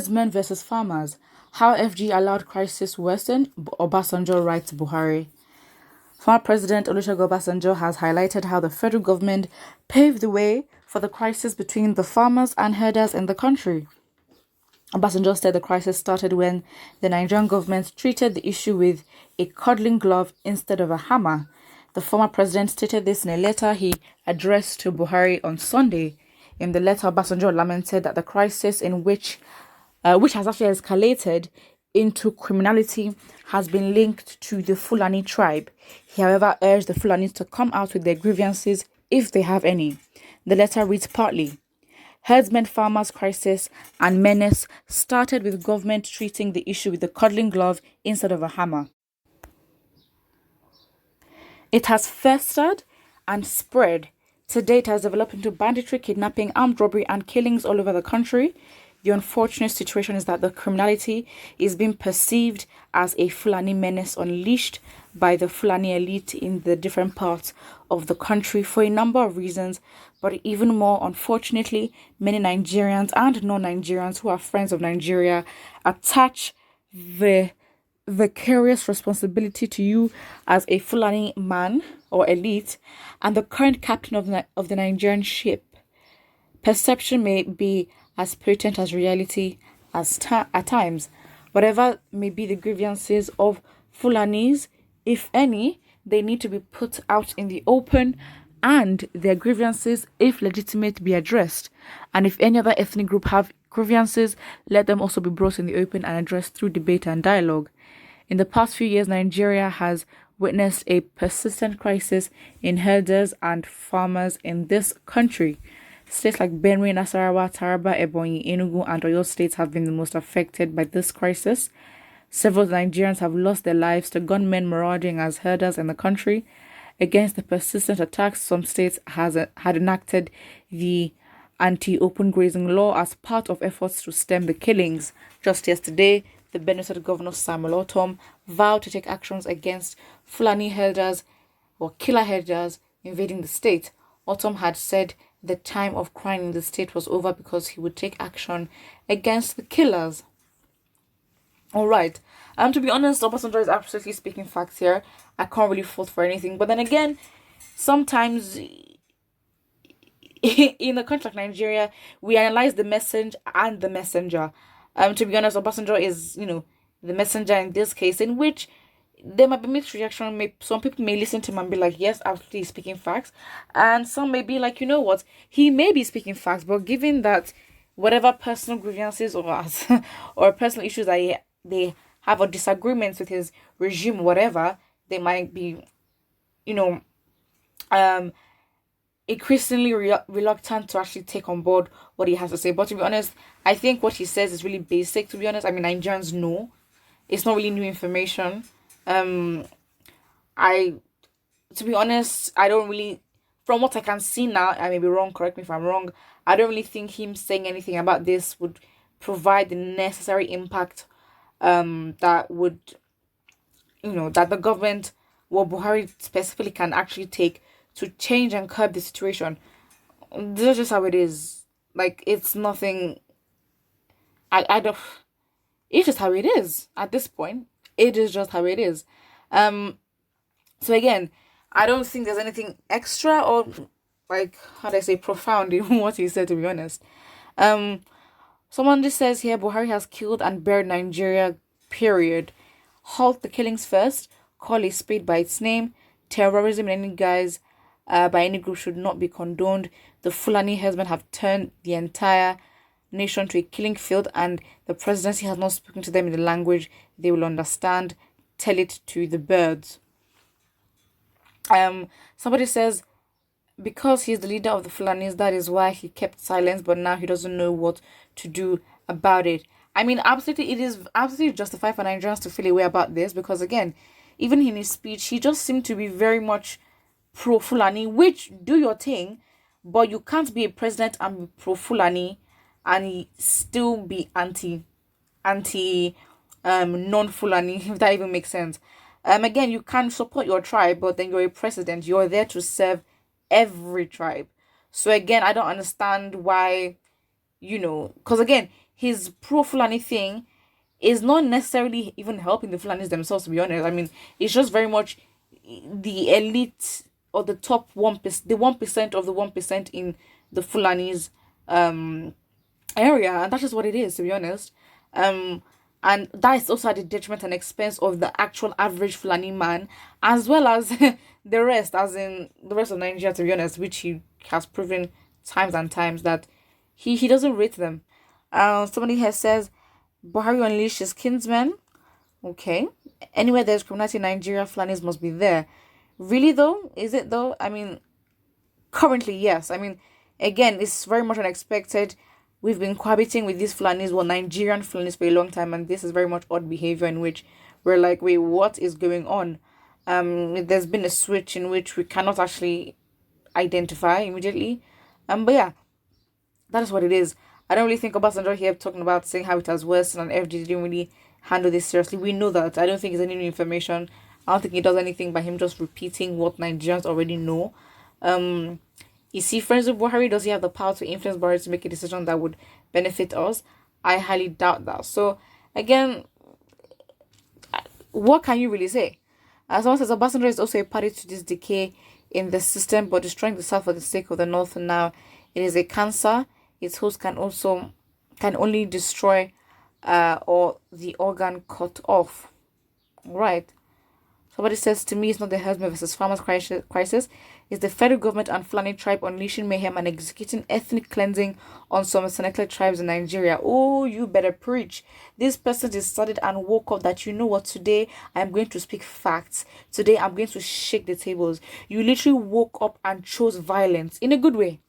Herdsmen versus farmers. How FG allowed crisis worsen, Obasanjo writes Buhari. Former President Olusegun Obasanjo has highlighted how the federal government paved the way for the crisis between the farmers and herders in the country. Obasanjo said the crisis started when the Nigerian government treated the issue with a cuddling glove instead of a hammer. The former president stated this in a letter he addressed to Buhari on Sunday. In the letter, Obasanjo lamented that the crisis in which has actually escalated into criminality has been linked to the Fulani tribe. He, however, urged the Fulanis to come out with their grievances if they have any. The letter reads partly, Herdsmen farmers crisis and menace started with government treating the issue with the cuddling glove instead of a hammer. It has festered and spread. To date, it has developed into banditry, kidnapping, armed robbery, and killings all over the country. The unfortunate situation is that the criminality is being perceived as a Fulani menace unleashed by the Fulani elite in the different parts of the country for a number of reasons. But even more unfortunately, many Nigerians and non-Nigerians who are friends of Nigeria attach the vicarious responsibility to you as a Fulani man or elite and the current captain of the Nigerian ship. Perception may be as potent as reality at times. Whatever may be the grievances of Fulanis, if any, they need to be put out in the open and their grievances, if legitimate, be addressed. And if any other ethnic group have grievances, let them also be brought in the open and addressed through debate and dialogue. In the past few years, Nigeria has witnessed a persistent crisis in herders and farmers in this country. States like Benue, Nasarawa, Taraba, Ebonyi, Enugu, and Oyo states have been the most affected by this crisis. Several Nigerians have lost their lives to gunmen marauding as herders in the country. Against the persistent attacks, some states had enacted the anti-open grazing law as part of efforts to stem the killings. Just yesterday, the Benue State Governor Samuel Ortom vowed to take actions against Fulani herders or killer herders invading the state. Ortom had said the time of crime in the state was over because he would take action against the killers. All right. To be honest, Obasanjo is absolutely speaking facts here. I can't really fault for anything. But then again, sometimes in a country like Nigeria, we analyze the message and the messenger. To be honest, Obasanjo is, the messenger in this case, in which there might be mixed reaction. Some people may listen to him and be like, yes, absolutely speaking facts. And some may be like, you know what, he may be speaking facts, but given that whatever personal grievances or personal issues that they have or disagreements with his regime, whatever, they might be, increasingly reluctant to actually take on board what he has to say. But to be honest, I think what he says is really basic, to be honest. I mean, Nigerians know. It's not really new information. To be honest, I don't really, from what I can see now, I may be wrong, correct me if I'm wrong, I don't really think him saying anything about this would provide the necessary impact that would, that the government, Buhari specifically, can actually take to change and curb the situation. This is just how it is. Like, it's nothing, I don't, it's just how it is at this point. It is just how it is. So again, I don't think there's anything extra or profound in what he said, to be honest. Someone just says here, Buhari has killed and buried Nigeria, period. Halt the killings first. Call a spade by its name. Terrorism in any guise by any group should not be condoned. The Fulani herdsmen have turned the entire nation to a killing field, and the presidency has not spoken to them in the language they will understand. Tell it to the birds. Somebody says, because he's the leader of the Fulanis, that is why he kept silence, but now he doesn't know what to do about it. I mean, absolutely, it is absolutely justified for Nigerians to feel a way about this, because again, even in his speech, he just seemed to be very much pro-Fulani, which, do your thing, but you can't be a president and be pro-Fulani and still be non-Fulani, if that even makes sense. Again, you can support your tribe, but then you're a president. You're there to serve every tribe. So again, I don't understand why, because again, his pro-Fulani thing is not necessarily even helping the Fulanis themselves, to be honest. I mean, it's just very much the elite or the top 1%, the 1% of the 1% in the Fulani's area, and that's just what it is, to be honest. And that is also at the detriment and expense of the actual average Fulani man, as well as the rest, as in the rest of Nigeria, to be honest, which he has proven times and times that he doesn't rate them. Somebody here says Buhari unleashes kinsmen. Okay. Anywhere there's criminality in Nigeria, Fulanis must be there. Really though? Is it though? I mean, currently, yes. I mean, again, it's very much unexpected. We've been cohabiting with these Fulanis, well, Nigerian Fulanis, for a long time, and this is very much odd behavior in which we're like, wait, what is going on? There's been a switch in which we cannot actually identify immediately. But yeah, that is what it is. I don't really think Obasanjo here talking about saying how it has worsened and FD didn't really handle this seriously. We know that. I don't think it's any new information. I don't think it does anything by him just repeating what Nigerians already know. Is he friends with Buhari? Does he have the power to influence Buhari to make a decision that would benefit us? I highly doubt that. So, again, what can you really say? As someone says, Obasanjo is also a party to this decay in the system, but destroying the South for the sake of the North now. It is a cancer. Its host can only destroy or the organ cut off. Right. Somebody says to me, it's not the herdsmen versus farmers crisis. It's the federal government and Fulani tribe unleashing mayhem and executing ethnic cleansing on some selected tribes in Nigeria. Oh, you better preach. This person decided and woke up that, you know what, today I'm going to speak facts. Today I'm going to shake the tables. You literally woke up and chose violence in a good way.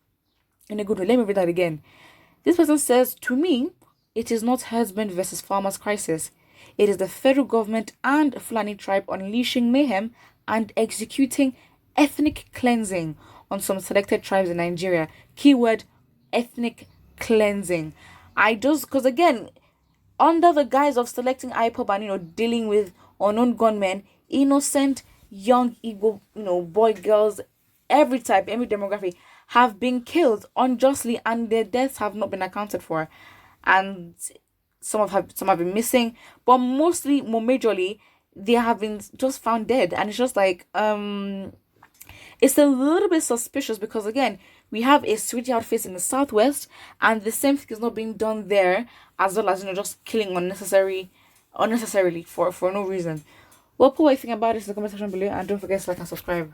In a good way. Let me read that again. This person says, to me, it is not herdsmen versus farmers crisis. It is the federal government and Fulani tribe unleashing mayhem and executing ethnic cleansing on some selected tribes in Nigeria. Keyword, ethnic cleansing. Because again, under the guise of selecting IPOB and, dealing with unknown gunmen, innocent young Igbo, boy, girls, every type, every demographic have been killed unjustly and their deaths have not been accounted for. And some have been missing, but more majorly, they have been just found dead. And it's just like, it's a little bit suspicious because, again, we have a security outfit in the southwest and the same thing is not being done there, as well as, just killing unnecessarily for no reason. Well, put what you think about this in the comment section below and don't forget to like and subscribe.